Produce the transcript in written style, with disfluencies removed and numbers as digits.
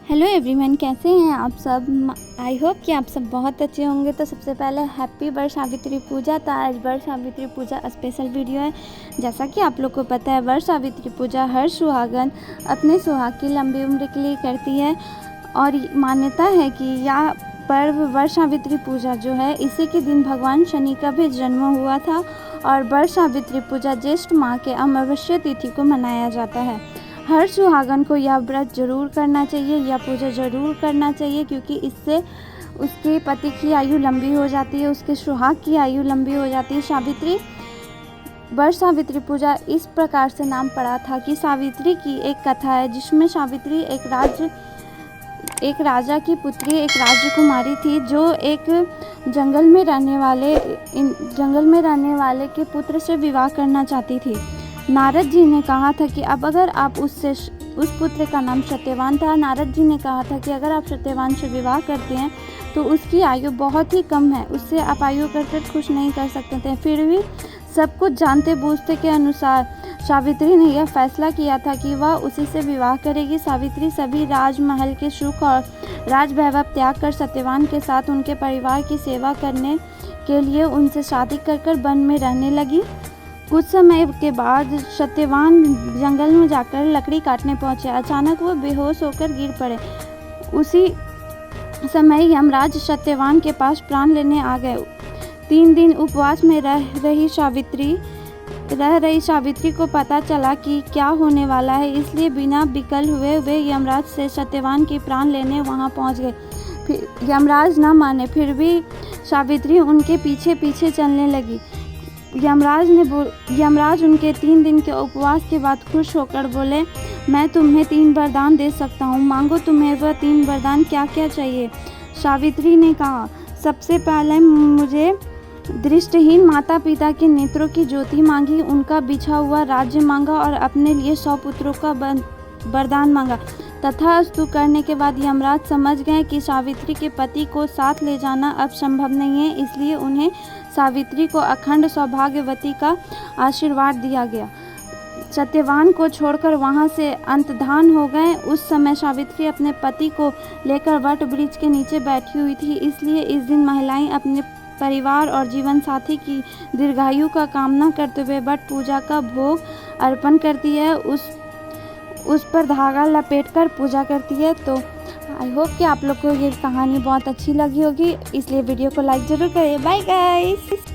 Hello everyone, कैसे हैं आप सब। आई होप कि आप सब बहुत अच्छे होंगे। तो सबसे पहले हैप्पी वर सावित्री पूजा। तो आज वर सावित्री पूजा स्पेशल वीडियो है। जैसा कि आप लोग को पता है, वर सावित्री पूजा हर सुहागन अपने सुहाग की लंबी उम्र के लिए करती है। और मान्यता है कि यह पर्व वर सावित्री पूजा जो है, इसी के दिन भगवान शनि का भी जन्म हुआ था। और वर सावित्री पूजा ज्येष्ठ माह के अमावस्या तिथि को मनाया जाता है। हर सुहागन को यह व्रत जरूर करना चाहिए, यह पूजा जरूर करना चाहिए, क्योंकि इससे उसके पति की आयु लंबी हो जाती है, उसके सुहाग की आयु लंबी हो जाती है। वर सावित्री पूजा इस प्रकार से नाम पड़ा था कि सावित्री की एक कथा है, जिसमें सावित्री एक राजा की पुत्री, एक राजकुमारी थी, जो एक जंगल में रहने वाले के पुत्र से विवाह करना चाहती थी। नारद जी ने कहा था कि अब अगर आप उस पुत्र का नाम सत्यवान था। नारद जी ने कहा था कि अगर आप सत्यवान से विवाह करते हैं तो उसकी आयु बहुत ही कम है, उससे आप आयु कर खुश नहीं कर सकते थे। फिर भी सब कुछ जानते बूझते के अनुसार सावित्री ने यह फैसला किया था कि वह उसी से विवाह करेगी। सावित्री सभी राजमहल के सुख और राजवैभव त्याग कर सत्यवान के साथ उनके परिवार की सेवा करने के लिए उनसे शादी कर वन में रहने लगी। कुछ समय के बाद सत्यवान जंगल में जाकर लकड़ी काटने पहुंचे। अचानक वो बेहोश होकर गिर पड़े। उसी समय यमराज सत्यवान के पास प्राण लेने आ गए। 3 दिन उपवास में रह रही सावित्री को पता चला कि क्या होने वाला है, इसलिए बिना विकल हुए वे यमराज से सत्यवान के प्राण लेने वहां पहुंच गए। फिर यमराज न माने, फिर भी सावित्री उनके पीछे पीछे चलने लगी। यमराज उनके 3 दिन के उपवास के बाद खुश होकर बोले, मैं तुम्हें 3 वरदान दे सकता हूँ, मांगो तुम्हें वह 3 वरदान क्या क्या चाहिए। सावित्री ने कहा, सबसे पहले मुझे दृष्टिहीन माता पिता के नेत्रों की ज्योति मांगी, उनका बिछा हुआ राज्य मांगा और अपने लिए 100 पुत्रों का वरदान मांगा। तथास्तु करने के बाद यमराज समझ गए कि सावित्री के पति को साथ ले जाना अब संभव नहीं है, इसलिए उन्हें सावित्री को अखंड सौभाग्यवती का आशीर्वाद दिया गया। सत्यवान को छोड़कर वहां से अंतर्धान हो गए। उस समय सावित्री अपने पति को लेकर वट वृक्ष के नीचे बैठी हुई थी, इसलिए इस दिन महिलाएं अपने परिवार और जीवन साथी की दीर्घायु का कामना करते हुए वट पूजा का भोग अर्पण करती है, उस पर धागा लपेटकर पूजा करती है। तो आई होप कि आप लोग को ये कहानी बहुत अच्छी लगी होगी, इसलिए वीडियो को लाइक ज़रूर करें। Bye guys.